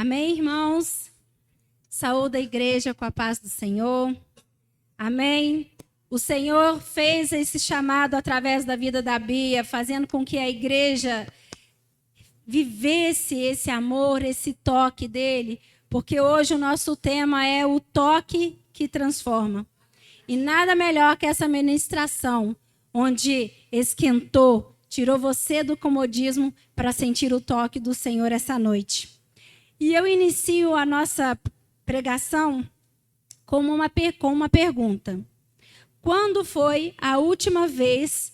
Amém, irmãos? Saúde a igreja com a paz do Senhor. Amém? O Senhor fez esse chamado através da vida da Bia, fazendo com que a igreja vivesse esse amor, esse toque dele, porque hoje o nosso tema é o toque que transforma. E nada melhor que essa ministração, onde esquentou, tirou você do comodismo para sentir o toque do Senhor essa noite. E eu inicio a nossa pregação com uma pergunta. Quando foi a última vez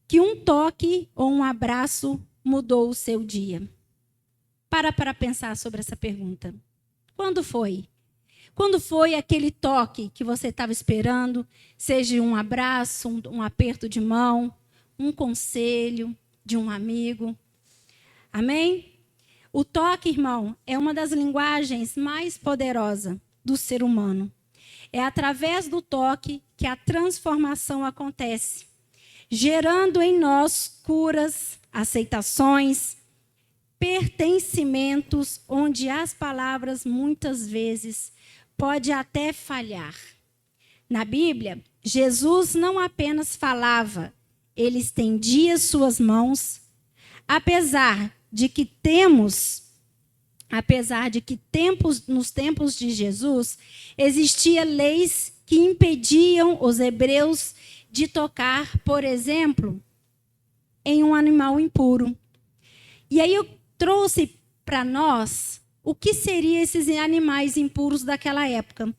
que um toque ou um abraço mudou o seu dia? Para pensar sobre essa pergunta. Quando foi? Quando foi aquele toque que você estava esperando, seja um abraço, um aperto de mão, um conselho de um amigo? Amém? O toque, irmão, é uma das linguagens mais poderosas do ser humano. É através do toque que a transformação acontece, gerando em nós curas, aceitações, pertencimentos, onde as palavras muitas vezes podem até falhar. Na Bíblia, Jesus não apenas falava, ele estendia suas mãos, apesar de que nos tempos de Jesus, existiam leis que impediam os hebreus de tocar, por exemplo, em um animal impuro. E aí eu trouxe para nós o que seriam esses animais impuros daquela época.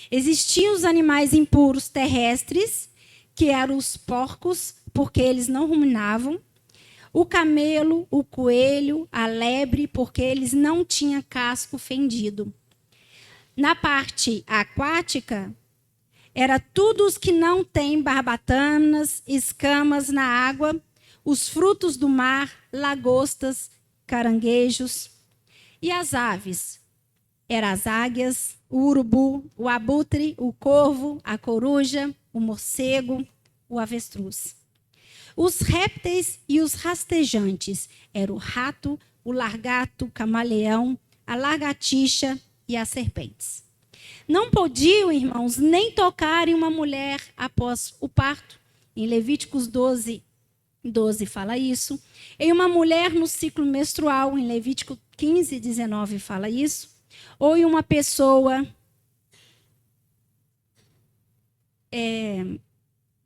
Existiam os animais impuros terrestres, que eram os porcos, porque eles não ruminavam. O camelo, o coelho, a lebre, porque eles não tinham casco fendido. Na parte aquática, era tudo os que não têm barbatanas, escamas na água, os frutos do mar, lagostas, caranguejos. E as aves? Eram as águias, o urubu, o abutre, o corvo, a coruja, o morcego, o avestruz. Os répteis e os rastejantes eram o rato, o largato, o camaleão, a lagartixa e as serpentes. Não podiam, irmãos, nem tocar em uma mulher após o parto. Em Levíticos 12 fala isso. Em uma mulher no ciclo menstrual, em Levítico 15, 19 fala isso. Ou em uma pessoa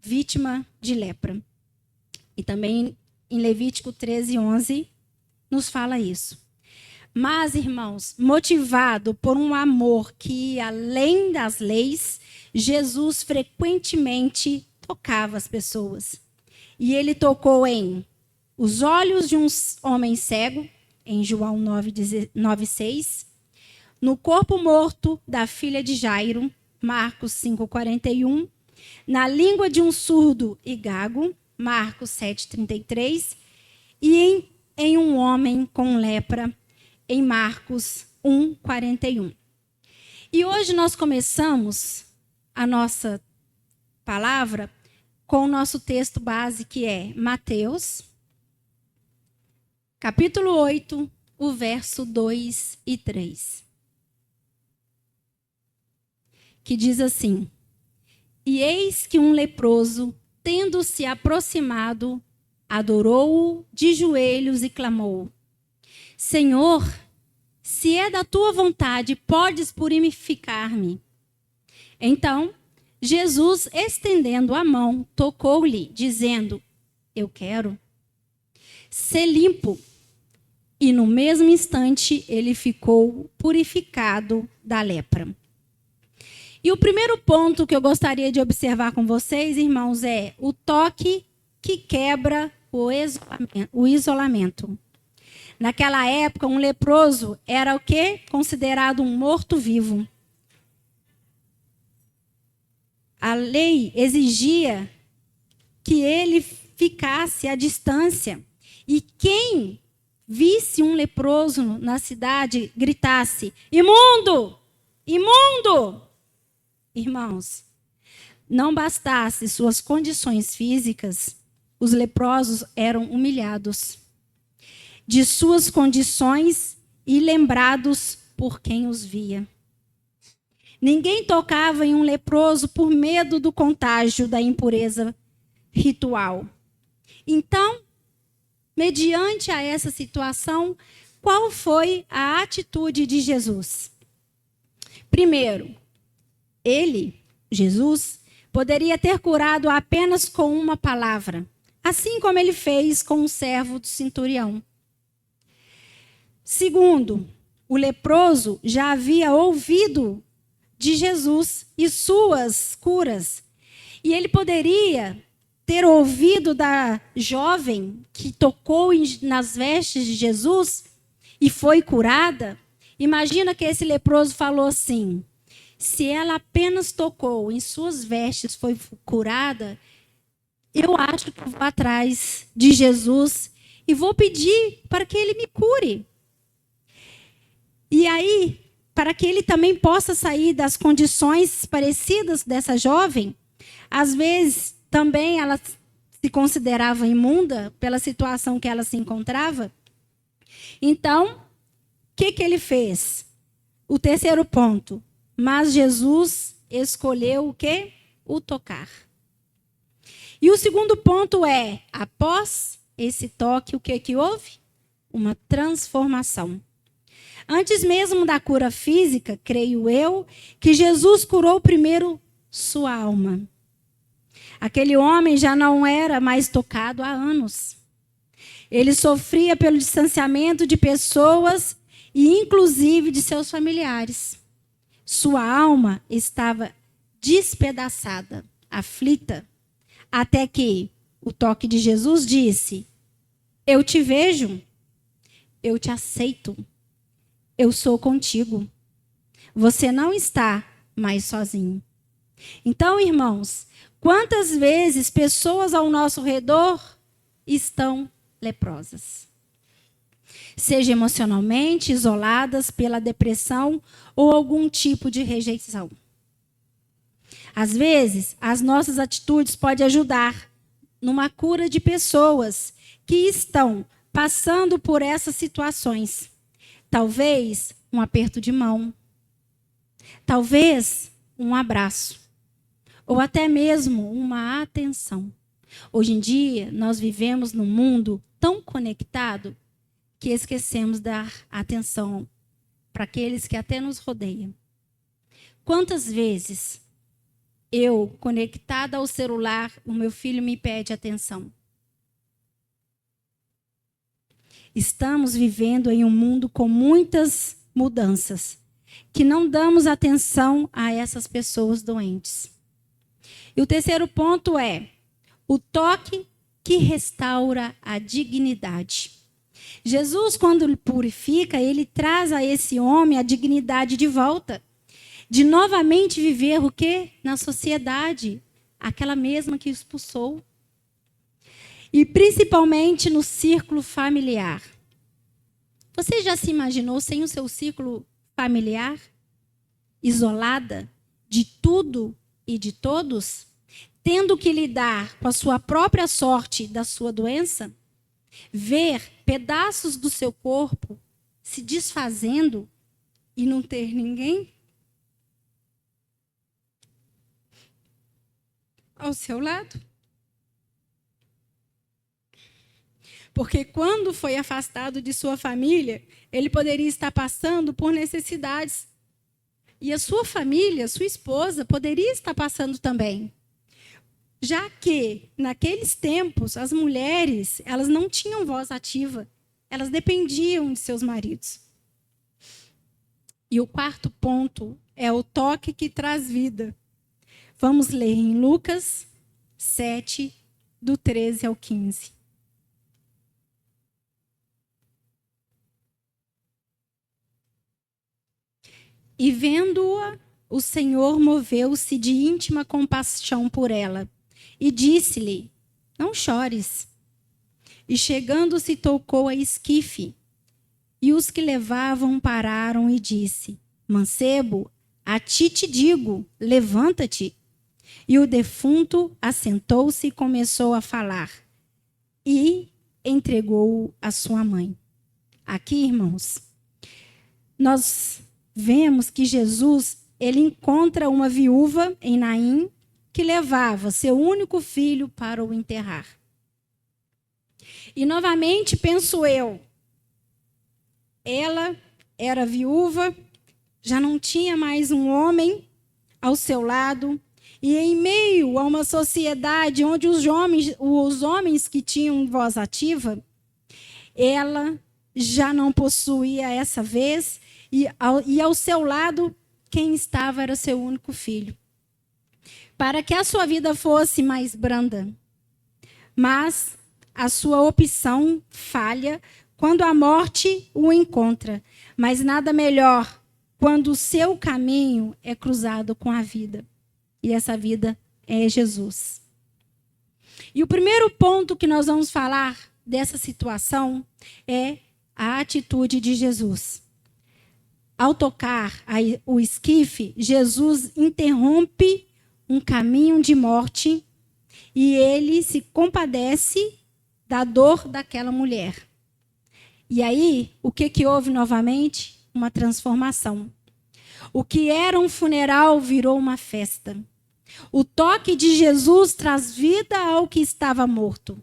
vítima de lepra. E também em Levítico 13, 11, nos fala isso. Mas, irmãos, motivado por um amor que ia além das leis, Jesus frequentemente tocava as pessoas. E ele tocou em os olhos de um homem cego, em João 9:6, no corpo morto da filha de Jairo, Marcos 5:41, na língua de um surdo e gago, Marcos 7:33, e em um homem com lepra, em Marcos 1:41. E hoje nós começamos a nossa palavra com o nosso texto base, que é Mateus, capítulo 8, o verso 2 e 3. Que diz assim: E eis que um leproso, tendo-se aproximado, adorou-o de joelhos e clamou: Senhor, se é da tua vontade, podes purificar-me. Então, Jesus, estendendo a mão, tocou-lhe, dizendo: Eu quero ser limpo. E no mesmo instante, ele ficou purificado da lepra. E o primeiro ponto que eu gostaria de observar com vocês, irmãos, é o toque que quebra o isolamento. Naquela época, um leproso era o quê? Considerado um morto-vivo. A lei exigia que ele ficasse à distância. E quem visse um leproso na cidade, gritasse: Imundo! Imundo! Irmãos, não bastasse suas condições físicas, os leprosos eram humilhados. De suas condições e lembrados por quem os via. Ninguém tocava em um leproso por medo do contágio da impureza ritual. Então, mediante a essa situação, qual foi a atitude de Jesus? Primeiro, ele, Jesus, poderia ter curado apenas com uma palavra, assim como ele fez com o servo do centurião. Segundo, o leproso já havia ouvido de Jesus e suas curas, e ele poderia ter ouvido da jovem que tocou nas vestes de Jesus e foi curada. Imagina que esse leproso falou assim: se ela apenas tocou em suas vestes, foi curada, eu acho que eu vou atrás de Jesus e vou pedir para que ele me cure. E aí, para que ele também possa sair das condições parecidas dessa jovem, às vezes também ela se considerava imunda pela situação que ela se encontrava. Então, o que ele fez? O terceiro ponto. Mas Jesus escolheu o quê? O tocar. E o segundo ponto é, após esse toque, o que houve? Uma transformação. Antes mesmo da cura física, creio eu, que Jesus curou primeiro sua alma. Aquele homem já não era mais tocado há anos. Ele sofria pelo distanciamento de pessoas e inclusive de seus familiares. Sua alma estava despedaçada, aflita, até que o toque de Jesus disse: eu te vejo, eu te aceito, eu sou contigo. Você não está mais sozinho. Então, irmãos, quantas vezes pessoas ao nosso redor estão leprosas? Seja emocionalmente isoladas pela depressão ou algum tipo de rejeição. Às vezes, as nossas atitudes podem ajudar numa cura de pessoas que estão passando por essas situações. Talvez um aperto de mão, talvez um abraço, ou até mesmo uma atenção. Hoje em dia, nós vivemos num mundo tão conectado que esquecemos de dar atenção para aqueles que até nos rodeiam. Quantas vezes eu, conectada ao celular, o meu filho me pede atenção? Estamos vivendo em um mundo com muitas mudanças, que não damos atenção a essas pessoas doentes. E o terceiro ponto é o toque que restaura a dignidade. Jesus, quando purifica, ele traz a esse homem a dignidade de volta, de novamente viver o quê? Na sociedade, aquela mesma que expulsou. E principalmente no círculo familiar. Você já se imaginou sem o seu círculo familiar? Isolada de tudo e de todos? Tendo que lidar com a sua própria sorte da sua doença? Ver pedaços do seu corpo se desfazendo e não ter ninguém ao seu lado? Porque quando foi afastado de sua família, ele poderia estar passando por necessidades. E a sua família, sua esposa, poderia estar passando também. Já que, naqueles tempos, as mulheres, elas não tinham voz ativa. Elas dependiam de seus maridos. E o quarto ponto é o toque que traz vida. Vamos ler em Lucas 7, do 13 ao 15. E vendo-a, o Senhor moveu-se de íntima compaixão por ela e disse-lhe: não chores. E chegando-se, tocou a esquife. E os que levavam pararam e disse: mancebo, a ti te digo, levanta-te. E o defunto assentou-se e começou a falar. E entregou-o à sua mãe. Aqui, irmãos, nós vemos que Jesus, ele encontra uma viúva em Naim que levava seu único filho para o enterrar. E novamente penso eu, ela era viúva, já não tinha mais um homem ao seu lado, e em meio a uma sociedade onde os homens que tinham voz ativa, ela já não possuía essa vez, e ao seu lado, quem estava era seu único filho. Para que a sua vida fosse mais branda, mas a sua opção falha quando a morte o encontra, mas nada melhor quando o seu caminho é cruzado com a vida. E essa vida é Jesus. E o primeiro ponto que nós vamos falar dessa situação é a atitude de Jesus. Ao tocar o esquife, Jesus interrompe um caminho de morte e ele se compadece da dor daquela mulher. E aí, o que houve novamente? Uma transformação. O que era um funeral virou uma festa. O toque de Jesus traz vida ao que estava morto.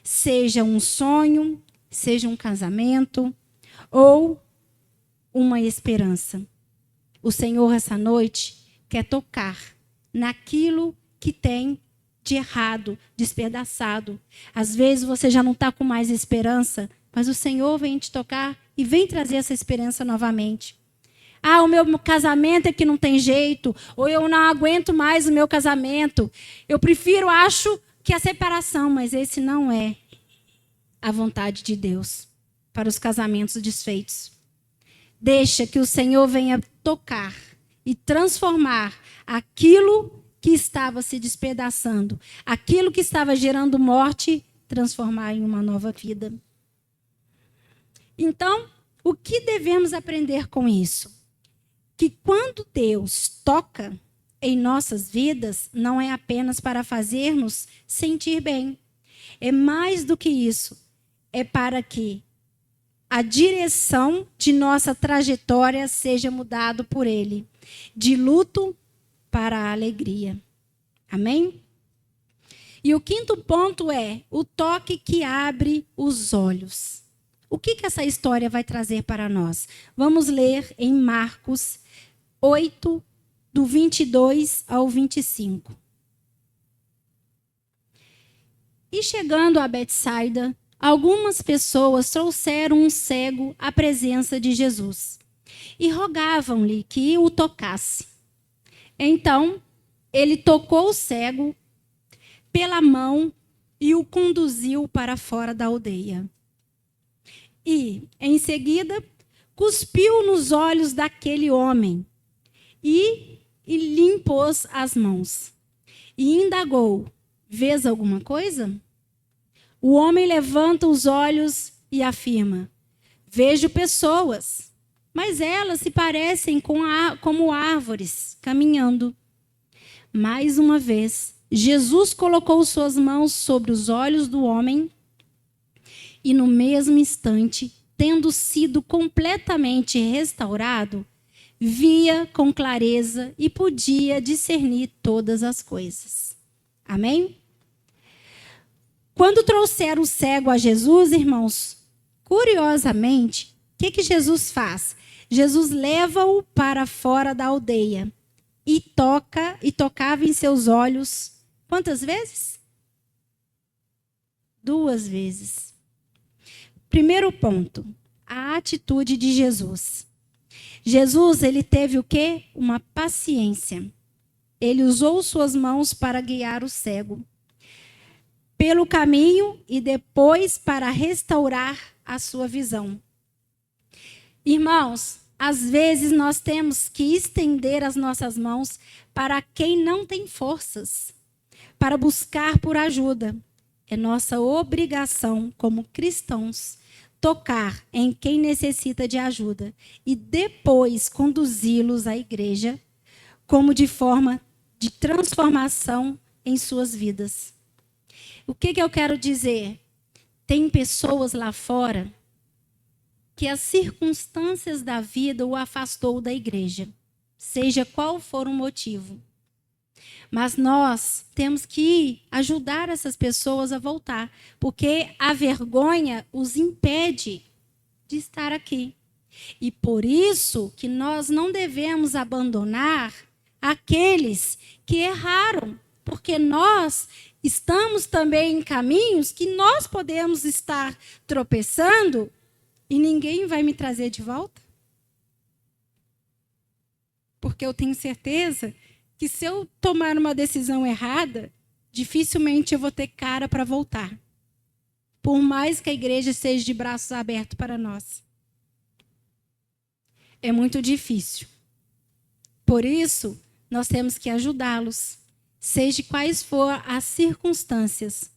Seja um sonho, seja um casamento ou uma esperança. O Senhor, essa noite, quer tocar naquilo que tem de errado, despedaçado. Às vezes você já não está com mais esperança, mas o Senhor vem te tocar e vem trazer essa esperança novamente. Ah, o meu casamento é que não tem jeito, ou eu não aguento mais o meu casamento. Eu prefiro, acho, que a separação, mas esse não é a vontade de Deus para os casamentos desfeitos. Deixa que o Senhor venha tocar e transformar aquilo que estava se despedaçando, aquilo que estava gerando morte, transformar em uma nova vida. Então, o que devemos aprender com isso? Que quando Deus toca em nossas vidas, não é apenas para fazer-nos sentir bem. É mais do que isso. É para que a direção de nossa trajetória seja mudada por Ele. De luto para a alegria. Amém? E o quinto ponto é o toque que abre os olhos. O que essa história vai trazer para nós? Vamos ler em Marcos 8, do 22 ao 25. E chegando a Betsaida, algumas pessoas trouxeram um cego à presença de Jesus e rogavam-lhe que o tocasse. Então, ele tocou o cego pela mão e o conduziu para fora da aldeia. E, em seguida, cuspiu nos olhos daquele homem e lhe impôs as mãos. E indagou: vês alguma coisa? O homem levanta os olhos e afirma: vejo pessoas, mas elas se parecem como árvores caminhando. Mais uma vez, Jesus colocou suas mãos sobre os olhos do homem e, no mesmo instante, tendo sido completamente restaurado, via com clareza e podia discernir todas as coisas. Amém? Quando trouxeram o cego a Jesus, irmãos, curiosamente, o que Jesus faz? Jesus leva-o para fora da aldeia e tocava em seus olhos. Quantas vezes? 2 vezes. Primeiro ponto, a atitude de Jesus. Jesus, ele teve o quê? Uma paciência. Ele usou suas mãos para guiar o cego pelo caminho e depois para restaurar a sua visão. Irmãos, às vezes nós temos que estender as nossas mãos para quem não tem forças, para buscar por ajuda. É nossa obrigação como cristãos tocar em quem necessita de ajuda e depois conduzi-los à igreja como de forma de transformação em suas vidas. O que eu quero dizer? Tem pessoas lá fora que as circunstâncias da vida o afastou da igreja, seja qual for o motivo. Mas nós temos que ajudar essas pessoas a voltar, porque a vergonha os impede de estar aqui. E por isso que nós não devemos abandonar aqueles que erraram, porque nós estamos também em caminhos que nós podemos estar tropeçando e ninguém vai me trazer de volta. Porque eu tenho certeza que se eu tomar uma decisão errada, dificilmente eu vou ter cara para voltar. Por mais que a igreja seja de braços abertos para nós. É muito difícil. Por isso, nós temos que ajudá-los, seja quais for as circunstâncias.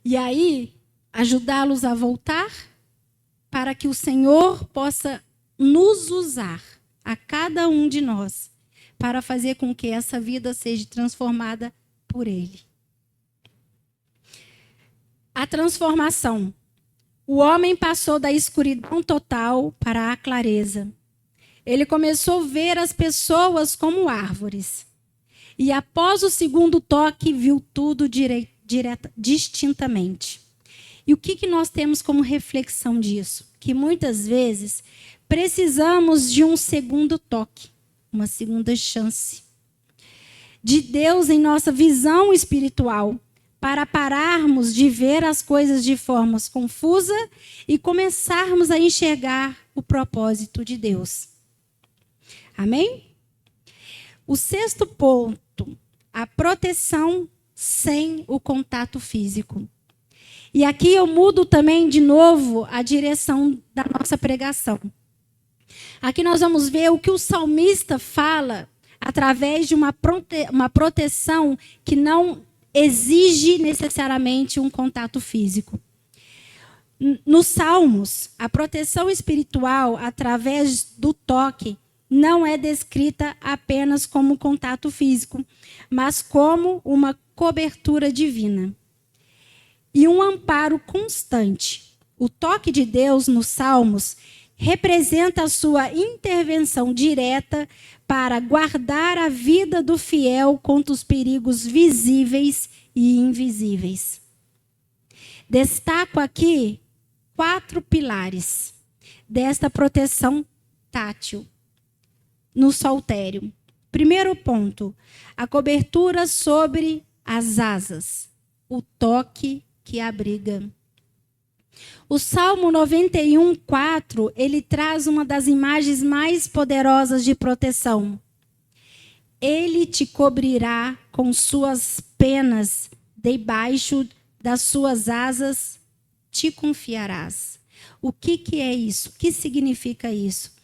E aí, ajudá-los a voltar para que o Senhor possa nos usar, a cada um de nós, para fazer com que essa vida seja transformada por Ele. A transformação. O homem passou da escuridão total para a clareza. Ele começou a ver as pessoas como árvores. E após o segundo toque, viu tudo distintamente. E o que nós temos como reflexão disso? Que muitas vezes precisamos de um segundo toque, uma segunda chance de Deus em nossa visão espiritual, para pararmos de ver as coisas de forma confusa e começarmos a enxergar o propósito de Deus. Amém? O sexto ponto, a proteção sem o contato físico. E aqui eu mudo também de novo a direção da nossa pregação. Aqui nós vamos ver o que o salmista fala através de uma proteção que não exige necessariamente um contato físico. Nos Salmos, a proteção espiritual através do toque não é descrita apenas como contato físico, mas como uma cobertura divina e um amparo constante. O toque de Deus nos Salmos representa a sua intervenção direta para guardar a vida do fiel contra os perigos visíveis e invisíveis. Destaco aqui 4 pilares desta proteção tátil no saltério. Primeiro ponto, a cobertura sobre as asas, o toque que abriga. O Salmo 91:4, ele traz uma das imagens mais poderosas de proteção. Ele te cobrirá com suas penas, debaixo das suas asas te confiarás. O que é isso? O que significa isso?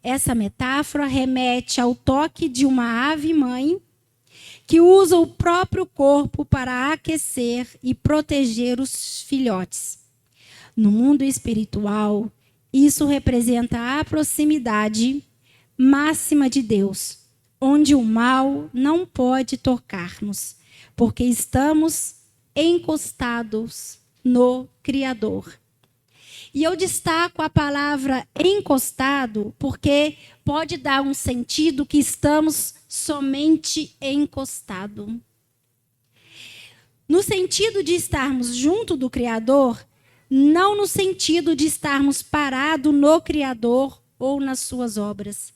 Essa metáfora remete ao toque de uma ave-mãe que usa o próprio corpo para aquecer e proteger os filhotes. No mundo espiritual, isso representa a proximidade máxima de Deus, onde o mal não pode tocar-nos, porque estamos encostados no Criador. E eu destaco a palavra encostado, porque pode dar um sentido que estamos somente encostados. No sentido de estarmos junto do Criador, não no sentido de estarmos parados no Criador ou nas suas obras.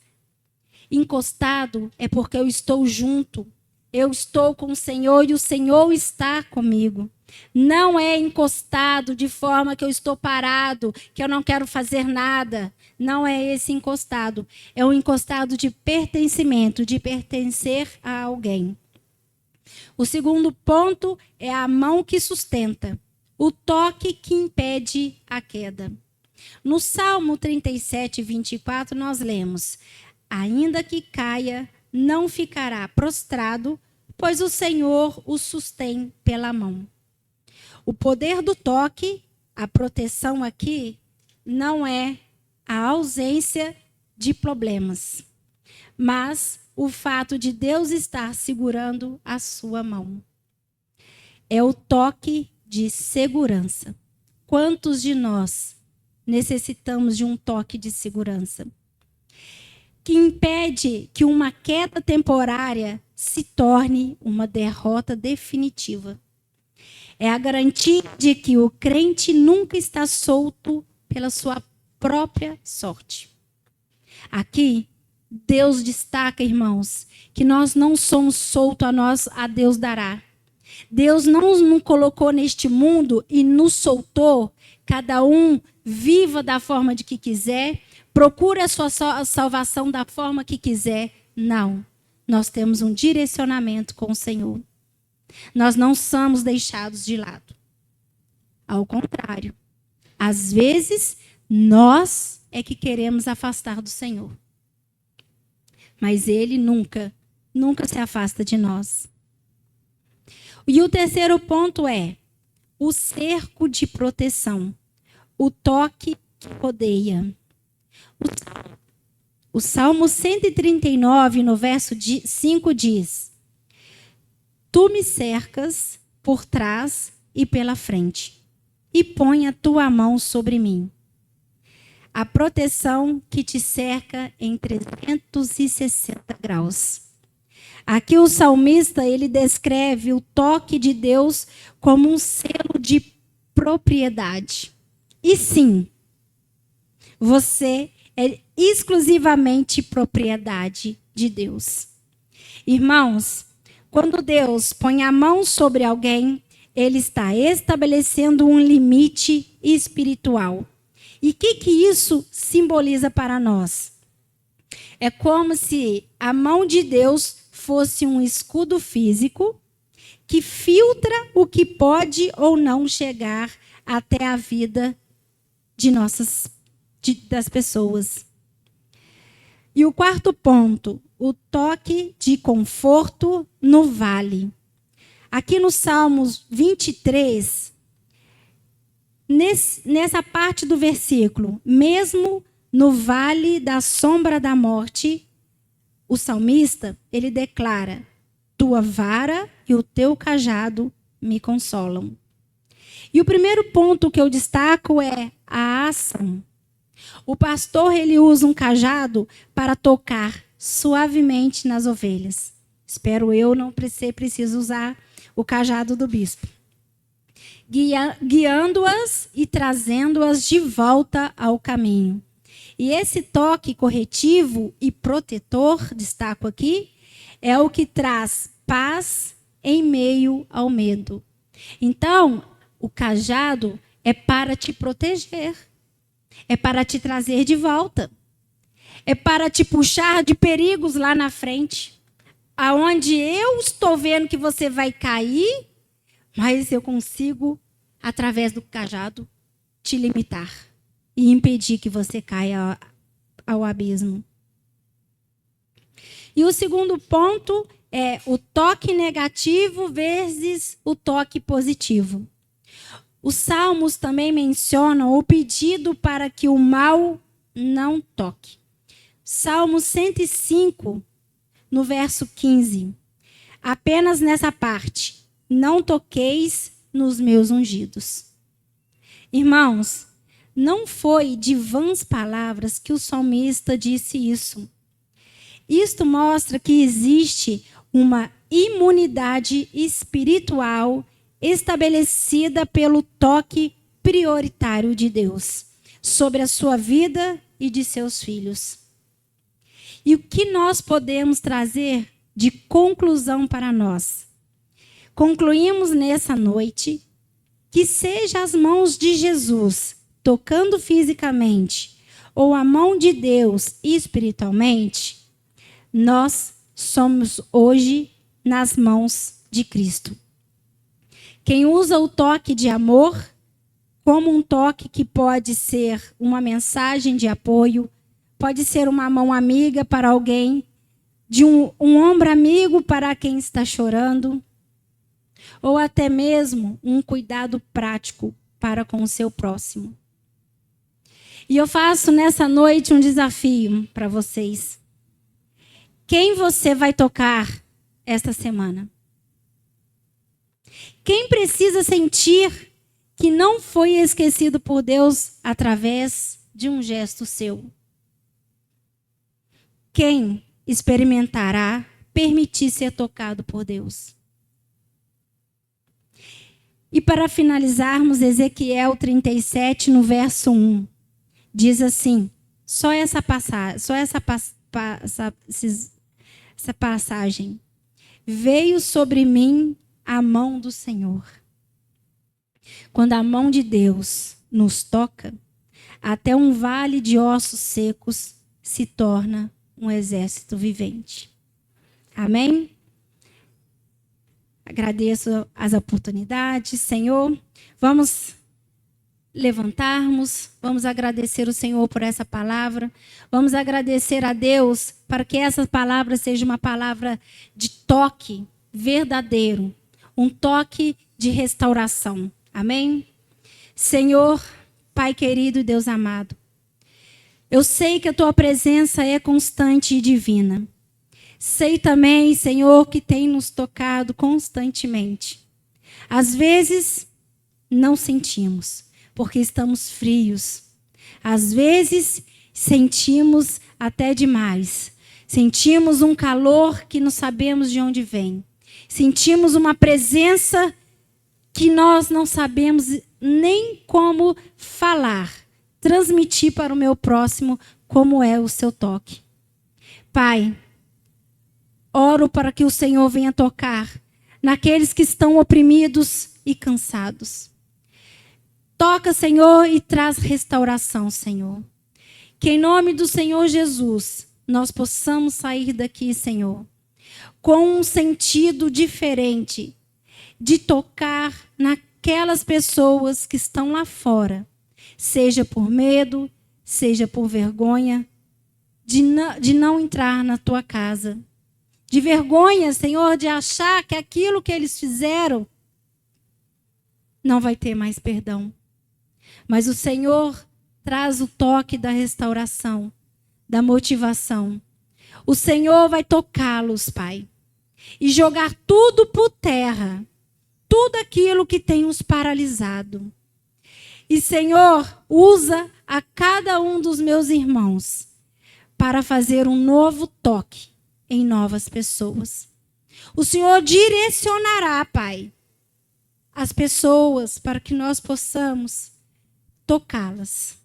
Encostado é porque eu estou junto, eu estou com o Senhor e o Senhor está comigo. Não é encostado de forma que eu estou parado, que eu não quero fazer nada. Não é esse encostado. É um encostado de pertencimento, de pertencer a alguém. O segundo ponto é a mão que sustenta. O toque que impede a queda. No Salmo 37:24, nós lemos: ainda que caia, não ficará prostrado, pois o Senhor o sustém pela mão. O poder do toque, a proteção aqui, não é a ausência de problemas, mas o fato de Deus estar segurando a sua mão. É o toque de segurança. Quantos de nós necessitamos de um toque de segurança que impede que uma queda temporária se torne uma derrota definitiva. É a garantia de que o crente nunca está solto pela sua própria sorte. Aqui, Deus destaca, irmãos, que nós não somos soltos, a Deus dará. Deus não nos colocou neste mundo e nos soltou, cada um viva da forma de que quiser, procure a sua salvação da forma que quiser. Não, nós temos um direcionamento com o Senhor. Nós não somos deixados de lado. Ao contrário, às vezes, nós é que queremos afastar do Senhor. Mas Ele nunca se afasta de nós. E o terceiro ponto é o cerco de proteção, o toque que rodeia. O Salmo 139, no verso 5 diz: Tu me cercas por trás e pela frente, e põe a tua mão sobre mim. A proteção que te cerca em 360 graus. Aqui o salmista, ele descreve o toque de Deus como um selo de propriedade. E sim, você é exclusivamente propriedade de Deus. Irmãos, quando Deus põe a mão sobre alguém, Ele está estabelecendo um limite espiritual. E o que isso simboliza para nós? É como se a mão de Deus fosse um escudo físico que filtra o que pode ou não chegar até a vida das pessoas. E o quarto ponto, o toque de conforto no vale. Aqui no Salmos 23, nessa parte do versículo, mesmo no vale da sombra da morte, o salmista, ele declara: tua vara e o teu cajado me consolam. E o primeiro ponto que eu destaco é a ação. O pastor, ele usa um cajado para tocar suavemente nas ovelhas. Espero eu não ser preciso usar o cajado do bispo. Guiando-as e trazendo-as de volta ao caminho. E esse toque corretivo e protetor, destaco aqui, é o que traz paz em meio ao medo. Então, o cajado é para te proteger, é para te trazer de volta, é para te puxar de perigos lá na frente, aonde eu estou vendo que você vai cair, mas eu consigo, através do cajado, te limitar e impedir que você caia ao abismo. E o segundo ponto é o toque negativo versus o toque positivo. Os salmos também mencionam o pedido para que o mal não toque. Salmo 105, no verso 15. Apenas nessa parte. Não toqueis nos meus ungidos. Irmãos, não foi de vãs palavras que o salmista disse isso. Isto mostra que existe uma imunidade espiritual estabelecida pelo toque prioritário de Deus sobre a sua vida e de seus filhos. E o que nós podemos trazer de conclusão para nós? Concluímos nessa noite que seja as mãos de Jesus tocando fisicamente ou a mão de Deus espiritualmente, nós somos hoje nas mãos de Cristo. Quem usa o toque de amor como um toque que pode ser uma mensagem de apoio, pode ser uma mão amiga para alguém, de um ombro amigo para quem está chorando, ou até mesmo um cuidado prático para com o seu próximo. E eu faço nessa noite um desafio para vocês. Quem você vai tocar esta semana? Quem precisa sentir que não foi esquecido por Deus através de um gesto seu. Quem experimentará permitir ser tocado por Deus? E para finalizarmos, Ezequiel 37, no verso 1, diz assim, essa passagem. Veio sobre mim a mão do Senhor. Quando a mão de Deus nos toca, até um vale de ossos secos se torna um exército vivente. Amém? Agradeço as oportunidades, Senhor. Vamos levantarmos, vamos agradecer o Senhor por essa palavra. Vamos agradecer a Deus para que essa palavra seja uma palavra de toque verdadeiro, um toque de restauração. Amém? Senhor, Pai querido e Deus amado, eu sei que a tua presença é constante e divina. Sei também, Senhor, que tem nos tocado constantemente. Às vezes, não sentimos, porque estamos frios. Às vezes, sentimos até demais. Sentimos um calor que não sabemos de onde vem. Sentimos uma presença que nós não sabemos nem como falar, transmitir para o meu próximo como é o seu toque. Pai, oro para que o Senhor venha tocar naqueles que estão oprimidos e cansados. Toca, Senhor, e traz restauração, Senhor. Que em nome do Senhor Jesus, nós possamos sair daqui, Senhor, com um sentido diferente de tocar naquelas pessoas que estão lá fora, seja por medo, seja por vergonha, de não entrar na tua casa. De vergonha, Senhor, de achar que aquilo que eles fizeram não vai ter mais perdão. Mas o Senhor traz o toque da restauração, da motivação. O Senhor vai tocá-los, Pai, e jogar tudo por terra, tudo aquilo que tem os paralisado. E, Senhor, usa a cada um dos meus irmãos para fazer um novo toque em novas pessoas. O Senhor direcionará, Pai, as pessoas para que nós possamos tocá-las,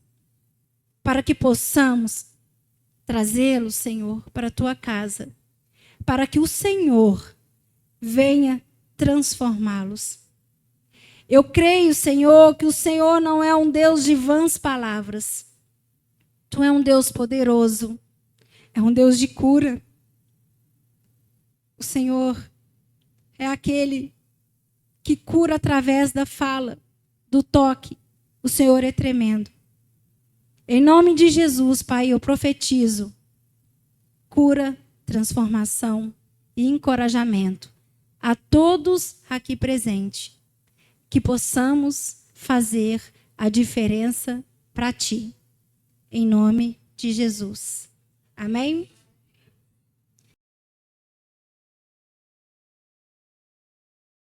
para que possamos trazê-los, Senhor, para a tua casa, para que o Senhor venha transformá-los. Eu creio, Senhor, que o Senhor não é um Deus de vãs palavras. Tu é um Deus poderoso, é um Deus de cura. O Senhor é aquele que cura através da fala, do toque. O Senhor é tremendo. Em nome de Jesus, Pai, eu profetizo cura, transformação e encorajamento a todos aqui presentes, que possamos fazer a diferença para Ti. Em nome de Jesus. Amém?